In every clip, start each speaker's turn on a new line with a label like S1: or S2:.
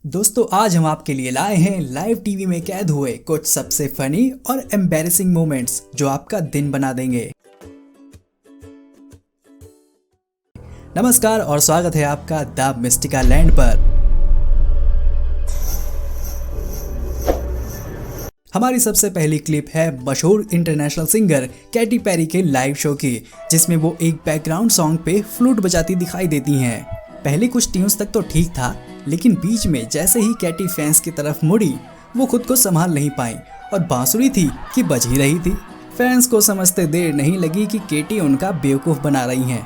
S1: दोस्तों आज हम आपके लिए लाए हैं लाइव टीवी में कैद हुए कुछ सबसे फनी और एम्बैरेसिंग मोमेंट्स जो आपका दिन बना देंगे। नमस्कार और स्वागत है आपका द मिस्टिका लैंड पर। हमारी सबसे पहली क्लिप है मशहूर इंटरनेशनल सिंगर कैटी पेरी के लाइव शो की, जिसमें वो एक बैकग्राउंड सॉन्ग पे फ्लूट बजाती दिखाई देती हैं। पहले कुछ ट्यून्स तक तो ठीक था, लेकिन बीच में जैसे ही कैटी फैंस की तरफ मुड़ी वो खुद को संभाल नहीं पाई और बांसुरी थी कि बज ही रही थी। फैंस को समझते देर नहीं लगी कि केटी उनका बेवकूफ़ बना रही हैं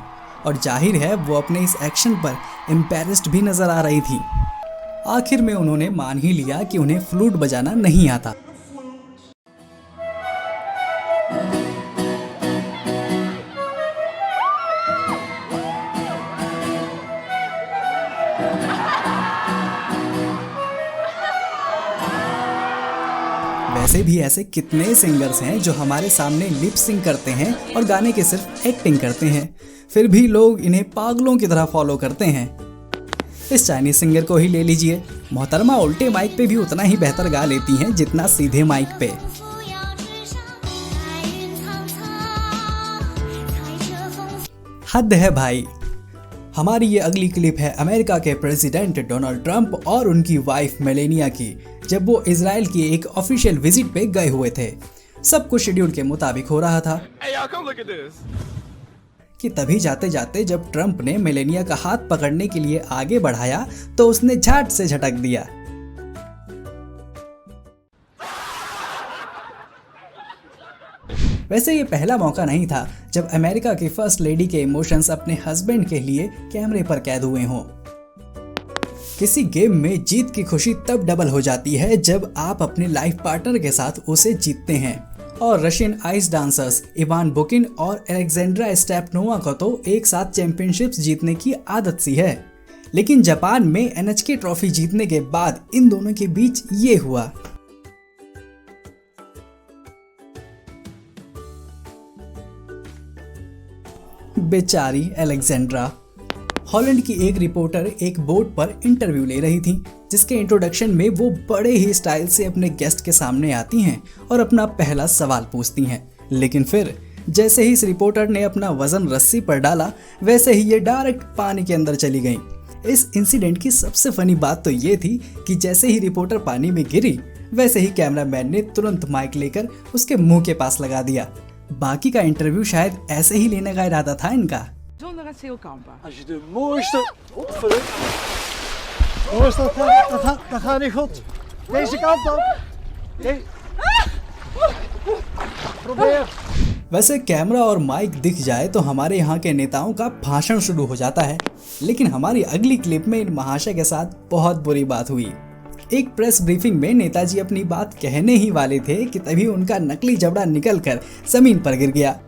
S1: और जाहिर है वो अपने इस एक्शन पर एम्बैरेस्ड भी नजर आ रही थी। आखिर में उन्होंने मान ही लिया कि उन्हें फ्लूट बजाना नहीं आता। वैसे भी ऐसे कितने सिंगर्स हैं जो हमारे सामने लिप सिंग करते हैं और गाने के सिर्फ एक्टिंग करते हैं, फिर भी लोग इन्हें पागलों की तरह फॉलो करते हैं। इस चाइनीज सिंगर को ही ले लीजिए, मोहतरमा उल्टे माइक पे भी उतना ही बेहतर गा लेती हैं जितना सीधे माइक पे। हद है भाई। हमारी ये अगली क्लिप है अमेरिका के प्रेसिडेंट डोनाल्ड ट्रंप और उनकी वाइफ मेलेनिया की, जब वो इजराइल की एक ऑफिशियल विजिट पे गए हुए थे। सब कुछ शेड्यूल के मुताबिक हो रहा था कि तभी जाते जाते जब ट्रंप ने मेलेनिया का हाथ पकड़ने के लिए आगे बढ़ाया तो उसने झट से झटक दिया। वैसे ये पहला मौका नहीं था जब अमेरिका की फर्स्ट लेडी के इमोशंस अपने हस्बैंड के लिए कैमरे पर कैद हुए हों। किसी गेम में जीत की खुशी तब डबल हो जाती है जब आप अपने लाइफ पार्टनर के साथ उसे जीतते हैं, और रशियन आइस डांसर्स इवान बुकिन और एलेक्जेंड्रा स्टेपनोवा को तो एक साथ चैंपियनशिप्स जीतने की आदत सी है। लेकिन जापान में एनएचके ट्रॉफी जीतने के बाद इन दोनों के बीच ये हुआ। बेचारी एलेक्जेंड्रा। हॉलैंड की एक रिपोर्टर एक बोट पर इंटरव्यू ले रही थी, जिसके इंट्रोडक्शन में वो बड़े ही स्टाइल से अपने गेस्ट के सामने आती हैं और अपना पहला सवाल पूछती हैं। लेकिन फिर जैसे ही इस रिपोर्टर ने अपना वजन रस्सी पर डाला, वैसे ही ये डायरेक्ट पानी के अंदर चली गई। इस इंसिडेंट की सबसे फनी बात तो ये थी कि जैसे ही रिपोर्टर पानी में गिरी, वैसे ही कैमरामैन ने तुरंत माइक लेकर उसके मुंह के पास लगा दिया। बाकी का इंटरव्यू शायद ऐसे ही लेने का इरादा था इनका।
S2: Zonder het zeilkampen.
S3: Als je de mooiste... Mooiste, dat gaat niet goed. Deze kant op. Probeer.
S1: वैसे कैमरा और माइक दिख जाए तो हमारे यहाँ के नेताओं का भाषण शुरू हो जाता है, लेकिन हमारी अगली क्लिप में इन महाशय के साथ बहुत बुरी बात हुई। एक प्रेस ब्रीफिंग में नेताजी अपनी बात कहने ही वाले थे कि तभी उनका नकली जबड़ा निकलकर जमीन पर गिर गया।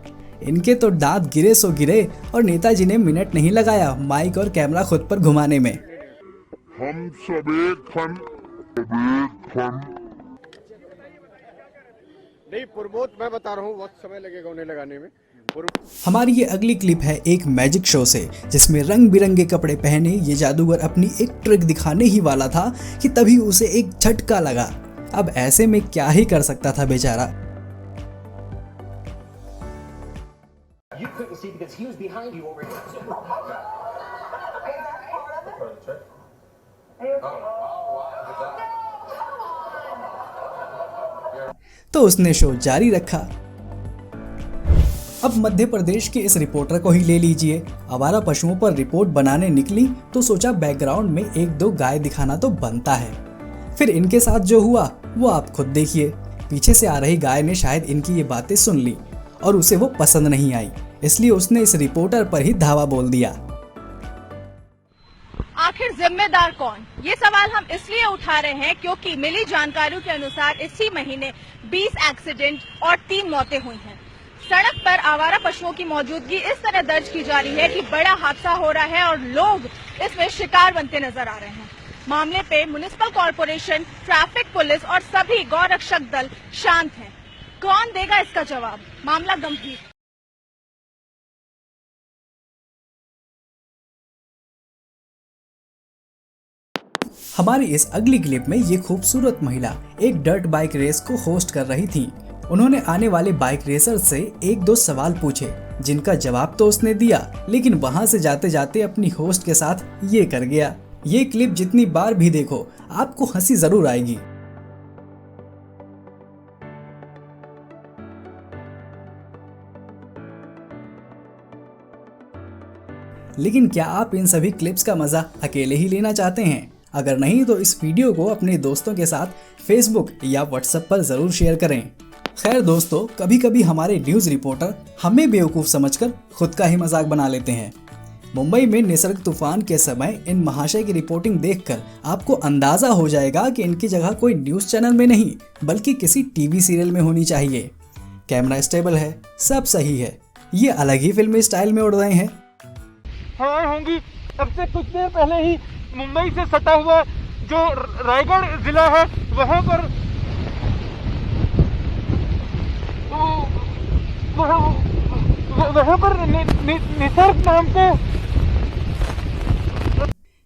S1: इनके तो दांत गिरे सो गिरे और नेताजी ने मिनट नहीं लगाया माइक और कैमरा खुद पर घुमाने में।
S4: हम सब एक फन
S3: नहीं प्रमोद, मैं बता रहा हूँ वक्त समय लगेगा उन्हें लगाने में।
S1: हमारी ये अगली क्लिप है एक मैजिक शो से, जिसमें रंग बिरंगे कपड़े पहने ये जादूगर अपनी एक ट्रिक दिखाने ही वाला था कि तभी उसे एक झटका लगा। अब ऐसे में क्या ही कर सकता था बेचारा।
S5: You couldn't see because he was behind you over here.
S1: तो उसने शो जारी रखा। अब मध्य प्रदेश के इस रिपोर्टर को ही ले लीजिए। आवारा पशुओं पर रिपोर्ट बनाने निकली तो सोचा बैकग्राउंड में एक दो गाय दिखाना तो बनता है। फिर इनके साथ जो हुआ वो आप खुद देखिए। पीछे से आ रही गाय ने शायद इनकी ये बातें सुन ली और उसे वो पसंद नहीं आई, इसलिए उसने इस रिपोर्टर पर ही धावा बोल दिया।
S6: आखिर जिम्मेदार कौन? ये सवाल हम इसलिए उठा रहे हैं क्योंकि मिली जानकारियों के अनुसार इसी महीने 20 एक्सीडेंट और 3 मौतें हुई हैं। सड़क पर आवारा पशुओं की मौजूदगी इस तरह दर्ज की जा रही है कि बड़ा हादसा हो रहा है और लोग इसमें शिकार बनते नजर आ रहे हैं। मामले पे म्युनिसिपल कॉर्पोरेशन, ट्रैफिक पुलिस और सभी गौरक्षक दल शांत हैं। कौन देगा इसका जवाब? मामला गंभीर।
S1: हमारी इस अगली क्लिप में ये खूबसूरत महिला एक डर्ट बाइक रेस को होस्ट कर रही थी। उन्होंने आने वाले बाइक रेसर से एक दो सवाल पूछे, जिनका जवाब तो उसने दिया, लेकिन वहां से जाते जाते अपनी होस्ट के साथ ये कर गया। ये क्लिप जितनी बार भी देखो आपको हंसी जरूर आएगी। लेकिन क्या आप इन सभी क्लिप्स का मजा अकेले ही लेना चाहते हैं? अगर नहीं तो इस वीडियो को अपने दोस्तों के साथ फेसबुक या व्हाट्सएप पर जरूर शेयर करें। खैर दोस्तों, कभी कभी हमारे न्यूज रिपोर्टर हमें बेवकूफ समझकर खुद का ही मजाक बना लेते हैं। मुंबई में निसर्ग तूफान के समय इन महाशय की रिपोर्टिंग देखकर आपको अंदाजा हो जाएगा कि इनकी जगह कोई न्यूज चैनल में नहीं बल्कि किसी टीवी सीरियल में होनी चाहिए। कैमरा स्टेबल है, सब सही है, ये अलग ही फिल्मी स्टाइल में उड़ रहे हैं।
S2: हवाएं होंगी। अब से कुछ देर पहले ही मुंबई से सटा हुआ जो रायगढ़ जिला है वहां पर निसर्ग नाम से।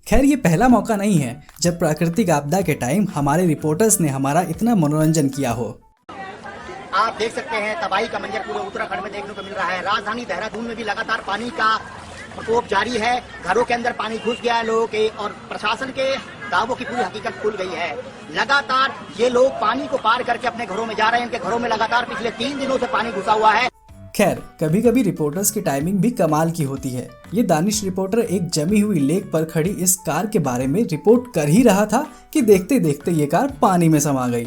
S1: खैर ये पहला मौका नहीं है जब प्राकृतिक आपदा के टाइम हमारे रिपोर्टर्स ने हमारा इतना मनोरंजन किया हो।
S7: आप देख सकते हैं तबाही का मंजर पूरे उत्तराखंड में देखने को मिल रहा है। राजधानी देहरादून में भी लगातार पानी का प्रकोप जारी है। घरों के अंदर पानी घुस गया है लोगों के, और प्रशासन के दावों की पूरी हकीकत खुल गई है। लगातार ये लोग पानी को पार करके अपने घरों में जा रहे हैं। इनके घरों में लगातार पिछले 3 दिनों से पानी घुसा हुआ है।
S1: खैर कभी कभी रिपोर्टर्स की टाइमिंग भी कमाल की होती है। ये दानिश रिपोर्टर एक जमी हुई लेक पर खड़ी इस कार के बारे में रिपोर्ट कर ही रहा था कि देखते देखते ये कार पानी में समा गई।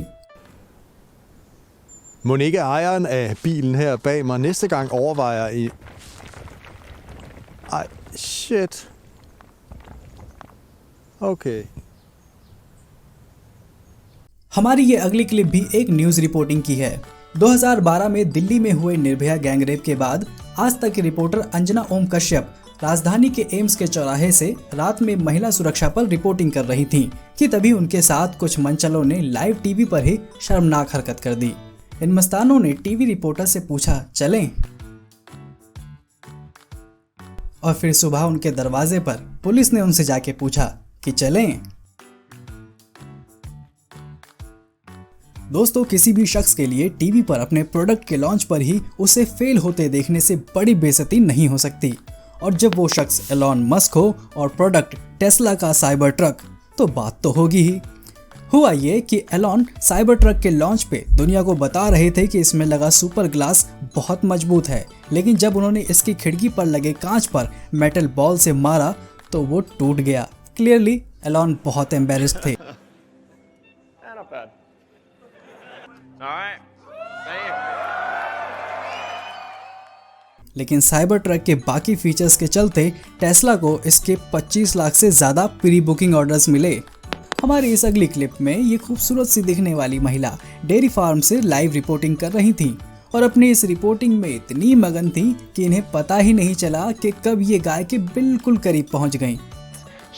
S8: Mon ikke ejeren af bilen her bag mig næste gang overvejer i... Ej, shit. Okay.
S1: हमारी ये अगली क्लिप भी एक न्यूज रिपोर्टिंग की है। 2012 में दिल्ली में हुए निर्भया गैंगरेप के बाद आज तक की रिपोर्टर अंजना ओम कश्यप राजधानी के एम्स के चौराहे से रात में महिला सुरक्षा पर रिपोर्टिंग कर रही थीं कि तभी उनके साथ कुछ मनचलों ने लाइव टीवी पर ही शर्मनाक हरकत कर दी। इन मस्तानों ने टीवी रिपोर्टर से पूछा चलें, और फिर सुबह उनके दरवाजे पर पुलिस ने उनसे जाके पूछा कि चलें। दोस्तों, किसी भी शख्स के लिए टीवी पर अपने प्रोडक्ट के लॉन्च पर ही उसे फेल होते देखने से बड़ी बेइज्जती नहीं हो सकती। और जब वो शख्स एलॉन मस्क हो और प्रोडक्ट टेस्ला का साइबर ट्रक, तो बात तो होगी ही। हुआ ये कि एलॉन साइबर ट्रक के लॉन्च पे दुनिया को बता रहे थे कि इसमें लगा सुपर ग्लास बहुत मजबूत है, लेकिन जब उन्होंने इसकी खिड़की पर लगे कांच पर मेटल बॉल से मारा तो वो टूट गया। क्लियरली एलॉन बहुत एम्बैरेस्ड थे। लेकिन साइबर ट्रक के बाकी फीचर्स के चलते टेस्ला को इसके 25 लाख से ज्यादा प्री बुकिंग ऑर्डर्स मिले। हमारी इस अगली क्लिप में ये खूबसूरत सी दिखने वाली महिला डेयरी फार्म से लाइव रिपोर्टिंग कर रही थी और अपनी इस रिपोर्टिंग में इतनी मगन थी कि इन्हें पता ही नहीं चला कि कब ये गाय के बिल्कुल करीब पहुंच गईं।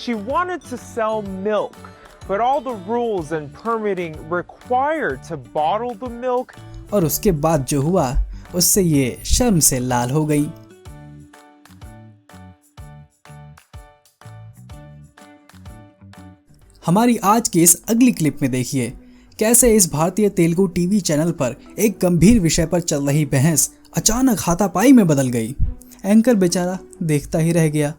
S2: She wanted to sell milk, but all the rules and permitting required to bottle the milk.
S1: और उसके बाद जो हुआ उससे ये शर्म से लाल हो गई। हमारी आज की इस अगली क्लिप में देखिए कैसे इस भारतीय तेलुगु टीवी चैनल पर एक गंभीर विषय पर चल रही बहस अचानक हाथापाई में बदल गई। एंकर बेचारा देखता ही रह गया।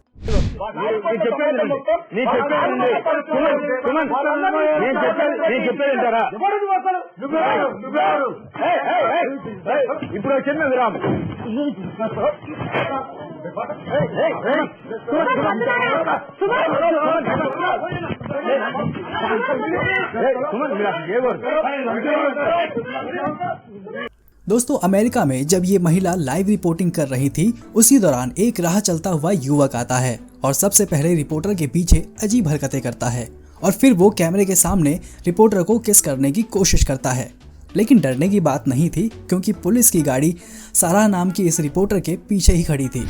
S1: दोस्तों, अमेरिका में जब ये महिला लाइव रिपोर्टिंग कर रही थी उसी दौरान एक राह चलता हुआ युवक आता है और सबसे पहले रिपोर्टर के पीछे अजीब हरकतें करता है और फिर वो कैमरे के सामने रिपोर्टर को किस करने की कोशिश करता है। लेकिन डरने की बात नहीं थी क्योंकि पुलिस की गाड़ी सारा नाम की इस रिपोर्टर के पीछे ही खड़ी थी।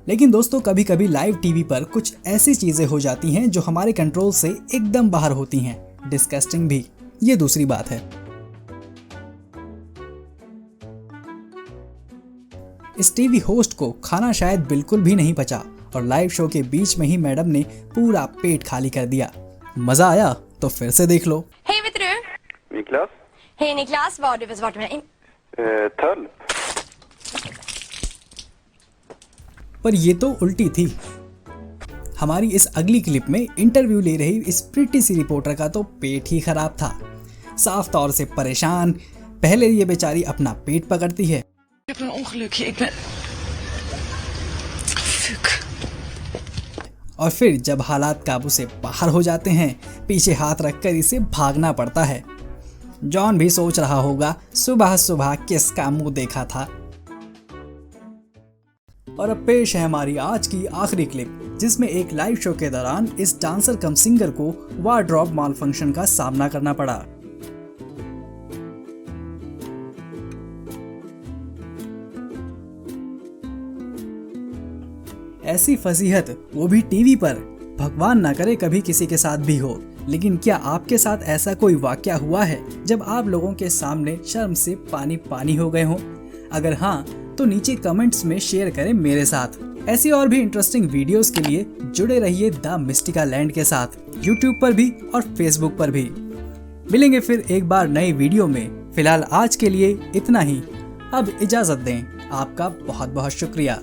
S1: लेकिन दोस्तों, कभी कभी लाइव टीवी पर कुछ ऐसी चीजें हो जाती हैं जो हमारे कंट्रोल से एकदम बाहर होती हैं, डिस्गस्टिंग भी, ये दूसरी बात है। इस टीवी होस्ट को खाना शायद बिल्कुल भी नहीं पचा और लाइव शो के बीच में ही मैडम ने पूरा पेट खाली कर दिया। मजा आया? तो फिर से देख लो।
S9: Hej, vet du?
S10: Niklas?
S9: Hej Niklas, vad har du för svart med dig?
S10: 12.
S1: पर ये तो उल्टी थी। हमारी इस अगली क्लिप में इंटरव्यू ले रही इस प्रिटी सी रिपोर्टर का तो पेट ही खराब था, साफ तौर से परेशान। पहले ये बेचारी अपना पेट पकड़ती है और फिर जब हालात काबू से बाहर हो जाते हैं, पीछे हाथ रखकर इसे भागना पड़ता है। जॉन भी सोच रहा होगा सुबह सुबह किसका मुंह देखा था। और अब पेश है हमारी आज की आखिरी क्लिप, जिसमें एक लाइव शो के दौरान इस डांसर कम सिंगर को वार्डरोब मालफंक्शन का सामना करना पड़ा। ऐसी फजीहत, वो भी टीवी पर, भगवान ना करे कभी किसी के साथ भी हो। लेकिन क्या आपके साथ ऐसा कोई वाकया हुआ है जब आप लोगों के सामने शर्म से पानी पानी हो गए हों? अगर हाँ, तो नीचे कमेंट्स में शेयर करें मेरे साथ। ऐसी और भी इंटरेस्टिंग वीडियोस के लिए जुड़े रहिए द मिस्टिका लैंड के साथ, यूट्यूब पर भी और फेसबुक पर भी। मिलेंगे फिर एक बार नई वीडियो में। फिलहाल आज के लिए इतना ही। अब इजाजत दें। आपका बहुत बहुत शुक्रिया।